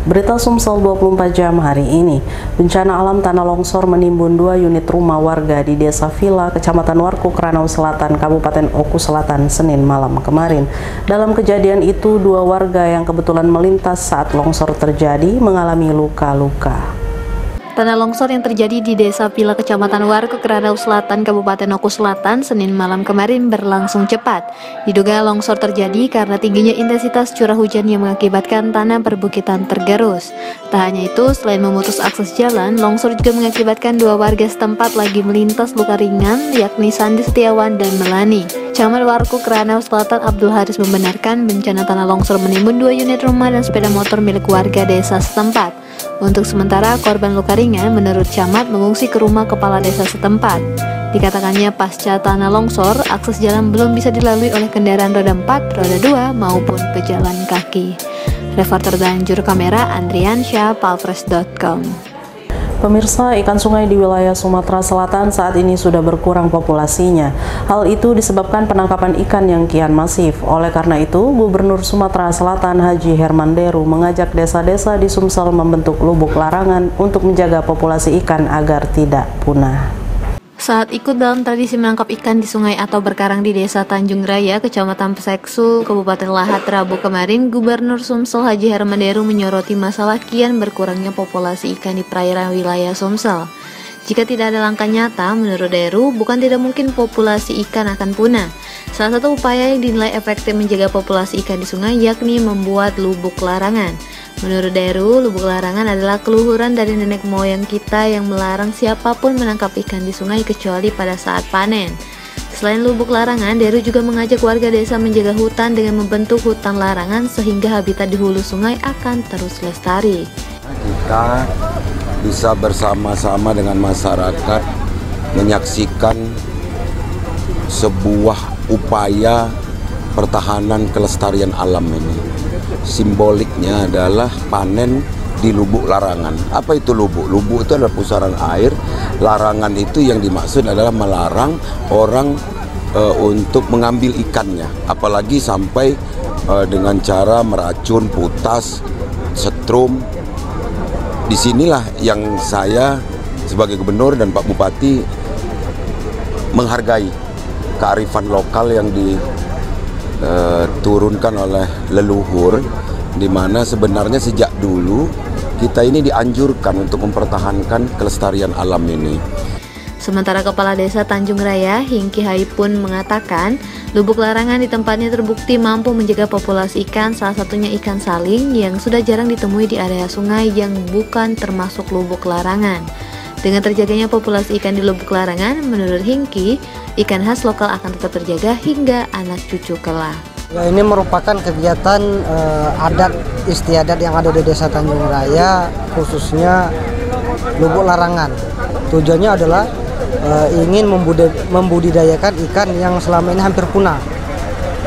Berita Sumsel 24 jam hari ini. Bencana alam tanah longsor menimbun 2 unit rumah warga di Desa Vila, Kecamatan Warku, Kranau Selatan, Kabupaten Oku Selatan, Senin malam kemarin. Dalam kejadian itu, 2 warga yang kebetulan melintas saat longsor terjadi mengalami luka-luka. Tanah longsor yang terjadi di Desa Vila, Kecamatan Warku, Kranau Selatan, Kabupaten Oku Selatan, Senin malam kemarin berlangsung cepat. Diduga longsor terjadi karena tingginya intensitas curah hujan yang mengakibatkan tanah perbukitan tergerus. Tak hanya itu, selain memutus akses jalan, longsor juga mengakibatkan 2 warga setempat lagi melintas luka ringan, yakni Sandi Setiawan dan Melani. Camat Warku, Kranau Selatan, Abdul Haris membenarkan bencana tanah longsor menimbun 2 unit rumah dan sepeda motor milik warga desa setempat. Untuk sementara, korban luka ringan menurut camat mengungsi ke rumah kepala desa setempat. Dikatakannya pasca tanah longsor, akses jalan belum bisa dilalui oleh kendaraan roda 4, roda 2 maupun pejalan kaki. Reporter dan juru kamera Andriansyah, Palfres.com. Pemirsa, ikan sungai di wilayah Sumatera Selatan saat ini sudah berkurang populasinya. Hal itu disebabkan penangkapan ikan yang kian masif. Oleh karena itu, Gubernur Sumatera Selatan Haji Herman Deru mengajak desa-desa di Sumsel membentuk lubuk larangan untuk menjaga populasi ikan agar tidak punah. Saat ikut dalam tradisi menangkap ikan di sungai atau berkarang di Desa Tanjung Raya, Kecamatan Peseksu, Kabupaten Lahat, Rabu kemarin, Gubernur Sumsel Haji Herman Deru menyoroti masalah kian berkurangnya populasi ikan di perairan wilayah Sumsel. Jika tidak ada langkah nyata, menurut Deru, bukan tidak mungkin populasi ikan akan punah. Salah satu upaya yang dinilai efektif menjaga populasi ikan di sungai yakni membuat lubuk larangan. Menurut Deru, lubuk larangan adalah keluhuran dari nenek moyang kita yang melarang siapapun menangkap ikan di sungai kecuali pada saat panen. Selain lubuk larangan, Deru juga mengajak warga desa menjaga hutan dengan membentuk hutan larangan sehingga habitat di hulu sungai akan terus lestari. Kita bisa bersama-sama dengan masyarakat menyaksikan sebuah upaya pertahanan kelestarian alam ini. Simboliknya adalah panen di lubuk larangan. Apa itu lubuk? Lubuk itu adalah pusaran air. Larangan itu yang dimaksud adalah melarang orang untuk mengambil ikannya, apalagi sampai dengan cara meracun, putas, setrum. Disinilah yang saya sebagai gubernur dan Pak Bupati menghargai kearifan lokal yang diturunkan oleh leluhur, di mana sebenarnya sejak dulu kita ini dianjurkan untuk mempertahankan kelestarian alam ini. Sementara Kepala Desa Tanjung Raya, Hingki Hai pun mengatakan, lubuk larangan di tempatnya terbukti mampu menjaga populasi ikan, salah satunya ikan saling yang sudah jarang ditemui di area sungai yang bukan termasuk lubuk larangan. Dengan terjaganya populasi ikan di lubuk larangan, menurut Hingki, ikan khas lokal akan tetap terjaga hingga anak cucu kelak. Ya, ini merupakan kegiatan adat istiadat yang ada di Desa Tanjung Raya, khususnya lubuk larangan. Tujuannya adalah ingin membudidayakan ikan yang selama ini hampir punah.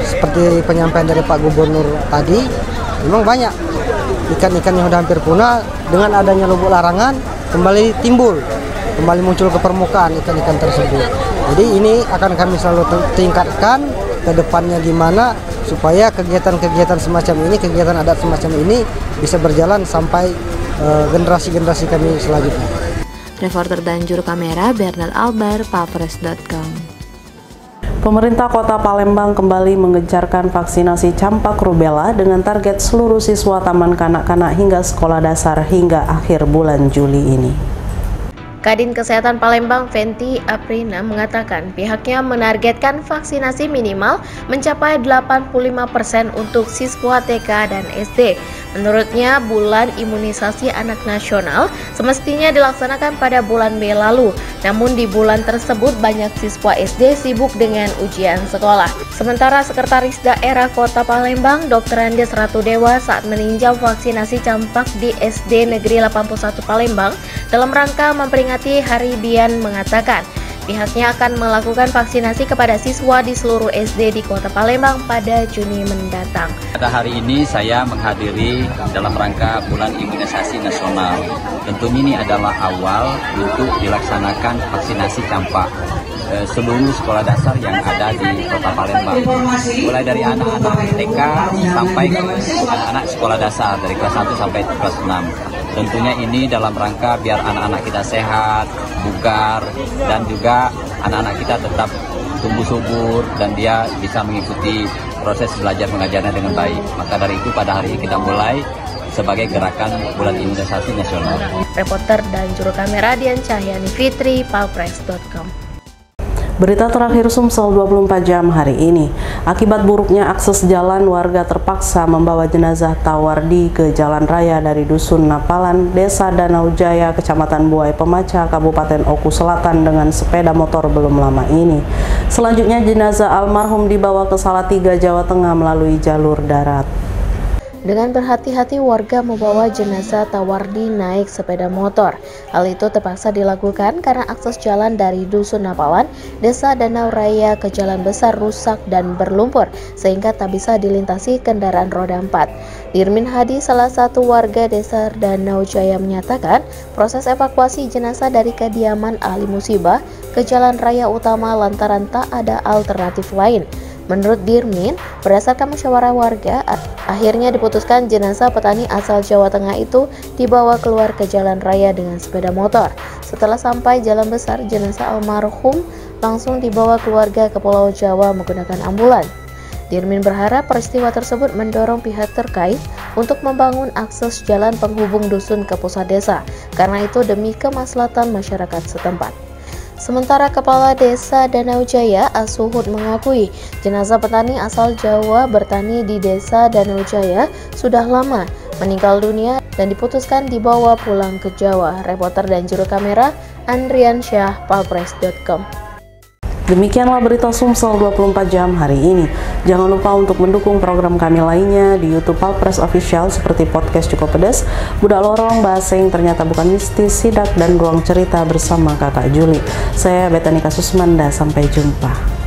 Seperti penyampaian dari Pak Gubernur tadi, memang banyak ikan-ikan yang sudah hampir punah. Dengan adanya lubuk larangan kembali muncul ke permukaan ikan-ikan tersebut. Jadi ini akan kami selalu tingkatkan ke depannya, gimana supaya kegiatan-kegiatan semacam ini, kegiatan adat semacam ini bisa berjalan sampai generasi-generasi kami selanjutnya. Reporter dan juru kamera Bernard Albar, Palfres.com. Pemerintah Kota Palembang kembali menggencarkan vaksinasi campak rubella dengan target seluruh siswa taman kanak-kanak hingga sekolah dasar hingga akhir bulan Juli ini. Kadin Kesehatan Palembang Fenty Aprina mengatakan pihaknya menargetkan vaksinasi minimal mencapai 85% untuk siswa TK dan SD. Menurutnya, bulan imunisasi anak nasional semestinya dilaksanakan pada bulan Mei lalu. Namun di bulan tersebut banyak siswa SD sibuk dengan ujian sekolah. Sementara Sekretaris Daerah Kota Palembang Dr. Andes Ratudewa saat meninjau vaksinasi campak di SD Negeri 81 Palembang dalam rangka memperingati Hari Bian mengatakan pihaknya akan melakukan vaksinasi kepada siswa di seluruh SD di Kota Palembang pada Juni mendatang. Pada hari ini saya menghadiri dalam rangka bulan imunisasi nasional. Tentunya ini adalah awal untuk dilaksanakan vaksinasi campak. seluruh sekolah dasar yang ada di Kota Palembang, mulai dari anak-anak TK sampai ke anak-anak sekolah dasar dari kelas 1 sampai kelas 6. Tentunya ini dalam rangka biar anak-anak kita sehat, bugar, dan juga anak-anak kita tetap tumbuh subur dan dia bisa mengikuti proses belajar mengajarnya dengan baik. Maka dari itu pada hari ini kita mulai sebagai gerakan Bulan Imunisasi Nasional. Reporter dan juru kamera Dian Cahyani Fitri, palpres.com. Berita terakhir Sumsel 24 jam hari ini. Akibat buruknya akses jalan, warga terpaksa membawa jenazah Tawardi ke jalan raya dari Dusun Napalan, Desa Danau Jaya, Kecamatan Buai Pemaca, Kabupaten Oku Selatan dengan sepeda motor belum lama ini. Selanjutnya jenazah almarhum dibawa ke Salatiga, Jawa Tengah melalui jalur darat. Dengan berhati-hati warga membawa jenazah Tawardi naik sepeda motor. Hal itu terpaksa dilakukan karena akses jalan dari Dusun Napalan, Desa Danau Raya ke Jalan Besar rusak dan berlumpur sehingga tak bisa dilintasi kendaraan roda 4. Dirmin Hadi, salah satu warga Desa Danau Jaya, menyatakan proses evakuasi jenazah dari kediaman ahli musibah ke jalan raya utama lantaran tak ada alternatif lain. Menurut Dirmin, berdasarkan musyawarah warga, akhirnya diputuskan jenazah petani asal Jawa Tengah itu dibawa keluar ke jalan raya dengan sepeda motor. Setelah sampai jalan besar, jenazah almarhum langsung dibawa keluarga ke Pulau Jawa menggunakan ambulan. Dirmin berharap peristiwa tersebut mendorong pihak terkait untuk membangun akses jalan penghubung dusun ke pusat desa, karena itu demi kemaslahatan masyarakat setempat. Sementara Kepala Desa Danau Jaya, Asuhud, mengakui jenazah petani asal Jawa bertani di Desa Danau Jaya sudah lama meninggal dunia dan diputuskan dibawa pulang ke Jawa. Reporter dan juru kamera Andrian Syah, palpres.com. Demikianlah berita Sumsel 24 jam hari ini. Jangan lupa untuk mendukung program kami lainnya di YouTube Palpres Official seperti podcast Cukup Pedas, Budak Lorong, Bahasa yang Ternyata Bukan Mistis, Sidak, dan Ruang Cerita bersama Kakak Juli. Saya Betanika Susmanda, sampai jumpa.